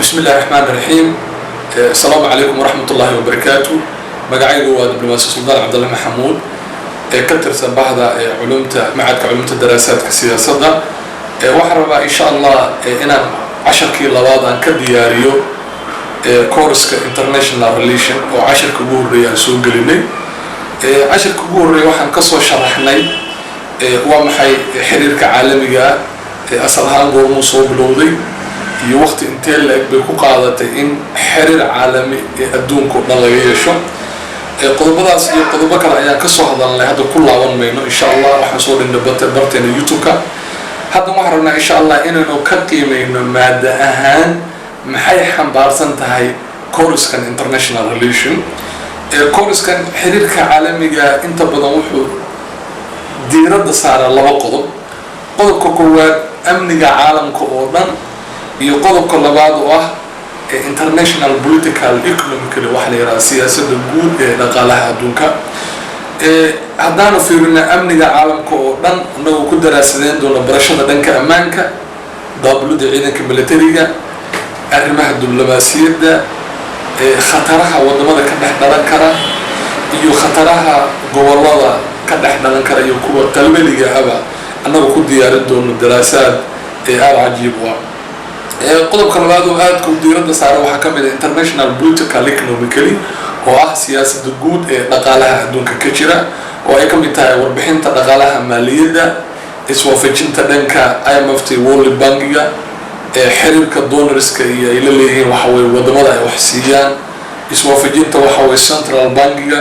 بسم الله الرحمن الرحيم. السلام عليكم ورحمة الله وبركاته. مقعي هو دبلوماسي سلطان عبد الله محمود كتر سباحة معهد علومة الدراسات كسياسة وحرب إن شاء الله أنا 10 كيلوات عن كدياريو كورس كإنترناشنال ريليشن أو 10 كبور ريال سوق لنا 10 كبور ريال وحن قصوا شرحناي ومحي حرير كعالمي أصلها قوم صوب لوضي iyo waqti intee leeg bay ku qaadatay in xiriir caalami adduunka dhan laga yeesho qodobadaas iyo qodobo kale ayaan ka soo hadalnay hadda ku laaban mayno insha Allah waxaan soo dhigay barteena YouTube-ka hadda waxaan rabnaa insha Allah inaynu ka qiimeeyno maada ahaan maxay xambaarsan tahay koorskan international relation koorskan xiriirka caalamiga inta badan wuxuu diiradda saaraa laba qodob qodobka koowaad amniga caalamka oo dhan iyo qodobka labaad oo ah international political economical waxa la yiraahdo siyaasadda guud ee dhaqaalaha adduunka haddaanu fiirino amniga caalamka oo dhan anagoo ku daraasadeen doona barashada dhanka ammaanka daabulada ciidanka militariga arrimaha diblomaasiyadda khataraha wadamada ka dhex dhalan kara iyo khataraha gobolada ka dhex dhalan kara iyo kuwa qalbaliga aba anagoo ku diyaarin doono daraasaad aad cajiib ah qodobka labaad oo aad ku diiradda saaran waxa kamid ah international political economically oo ah siyaasadda guud ee dhaqaalaha adduunka ka jira oo ay kamid tahay warbixinta dhaqaalaha maaliyadda iswaafajinta dhanka IMF World Bank-ga xiriirka donorska iyo ay la leeyihiin waxa way wadamada ay wax siiyaan iswaafajinta waxa way central bank-ga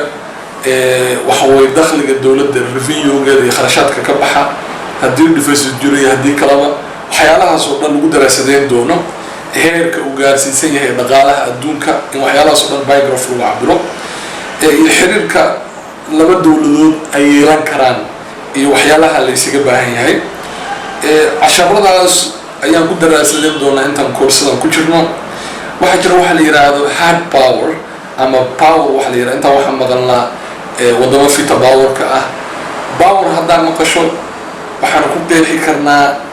waxa way dakhliga dawladda revenue-ga iyo kharashaadka ka baxa haddii deficit jiro iyo haddii kalaba waxyaalahaas oo dhan lagu daraasadeen doono heerka uu gaarsiisan yahay dhaqaalaha adduunka in waxyaalahaas oo dhan biograph lagu cabiro iyo xiriirka laba dawladood ay yeelan karaan iyo waxyaalaha la isaga baahan yahay casharadaas ayaan ku daraasadeen doonaa intaan koorsadan ku jirno waxaa jira waxa la yiraahdo hard power ama power waxa la yiraahdo inta waxa maqalnaa wadamo fita power-ka ah power haddaan maqasho waxaan ku qeexi karnaa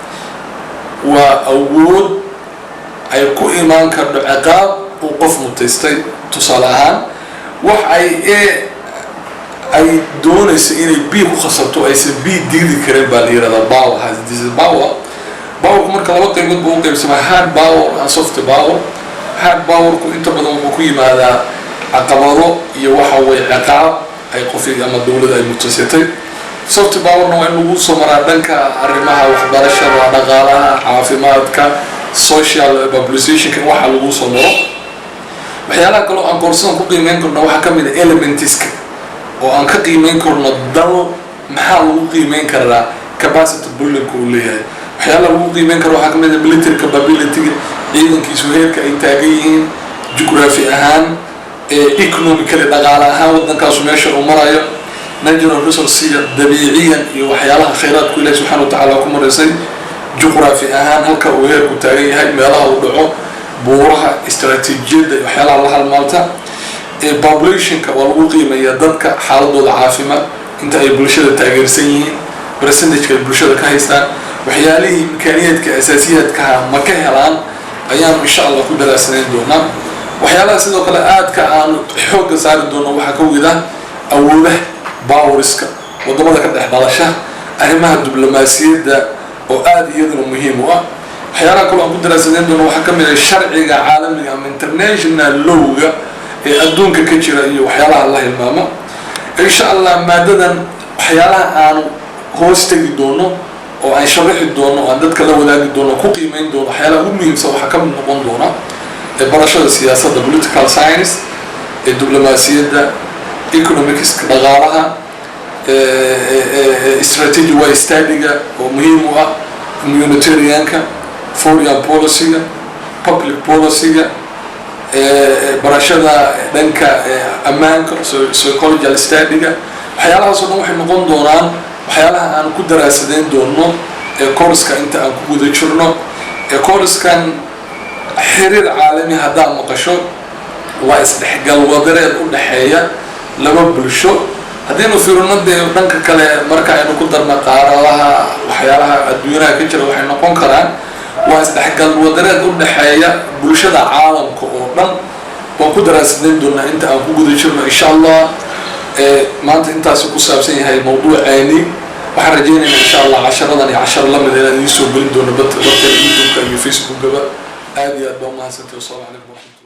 waa awood ay ku imaan karto ciqaab uu qof mutaystay tusaale ahaan wax ay doonayso inay b ku khasabto aysan b diidi karin baa la yiraahdaa power has this power marka laba qaybood buu u qaybsamaa hard power and soft power hard power-ku inta badan wuxuu ku yimaadaa caqabado iyo waxa way ciqaab ay qof ama dawlad ay mutaysatay soft power-na waa in lagu soo maraa dhanka arrimaha waxbarashada dhaqaalaha caafimaadka social publication-ka waxa lagu soo maro waxyaalaha kale oo aan koorsadan ku qiimeyn karno waxaa ka mid ah elementiska oo aan ka qiimeyn karno dal maxaa lagu qiimeyn karaa capacity building uu leeyahay waxyaalaha lagu qiimeyn karo waxaa ka mid ah military capability ciidankiisu heerka ay taagan yihiin geography ahaan economically dhaqaale ahaan waddankaasu meesha uu marayo natural resources dabiiciyan iyo waxyaalaha khayraadku Ilaahay subhanahu wa ta'ala ku mareysay juqraafi ahaan halka uu heerku taagan yahay meelaha uu dhaco buuraha istaraatiijiyada waxyaalaha la halmaanta population-ka waa lagu qiimeeyaa dadka xaaladooda caafimaad inta ay bulshada taageersan yihiin percentage-ka ay bulshada ka haystaan waxyaalihii imkaaniyaadka asaasiyaadka ma ka helaan ayaan insha Allah ku daraasaneyn doonaa waxyaalaha sidoo kale aadka aan xoogga saari doono waxaa ka wada awoodaha باورسكا ودمada ka dhex dhalasha arrimaha diblomaasiyadda oo aad iyaduna muhiim u ah waxyaalaha kale oo ku daraasadeen doona waxa kamid ah sharciga caalamiga ama international law-ga ee adduunka ka jira iyo waxyaalaha la hilmaamo insha Allah maadadan waxyaalaha aan hoos tagi doono oo aan sharaxi doono oo dadka la wadaagi doono ku qiimeyn doono waxyaalaha ugu muhiimsan waxa ka mid noqon doona barashada siyaasadda political science diblomaasiyadda economics dhaqaalaha strategy way study-ga oo muhiim u ah humanitarian-ka foreign policy-ga public policy-ga barashada dhanka ammaanka psychological study-ga waxyaalahaas oo dhan waxay noqon doonaan waxyaalaha aan ku daraasadeen doono course-ka inta aan ku guda jirno course-kan xiriir caalami haddaan maqasho waa isdhexgal wadareed u dhaxeeya laba bulsho hadaynu fiirino dhanka kale marka aynu ku darno qaaradaha waxyaalaha adduunyaha ka jira waxay noqon karaan واسدحقل ودرات udhaxeeya bulshada caalamka oo dhan waan ku daraasadeen doonaa inta aan ku guda jirno insha Allah maanta intaas ku saabsan yahay mawduuceeni waxaan rajaynaynaa insha Allah 10 iyo 10 la mid inaan idin soo gelin doono barta YouTube iyo Facebook gaba aad iyo aad baa mahadsantahay. Assalamu alaykum.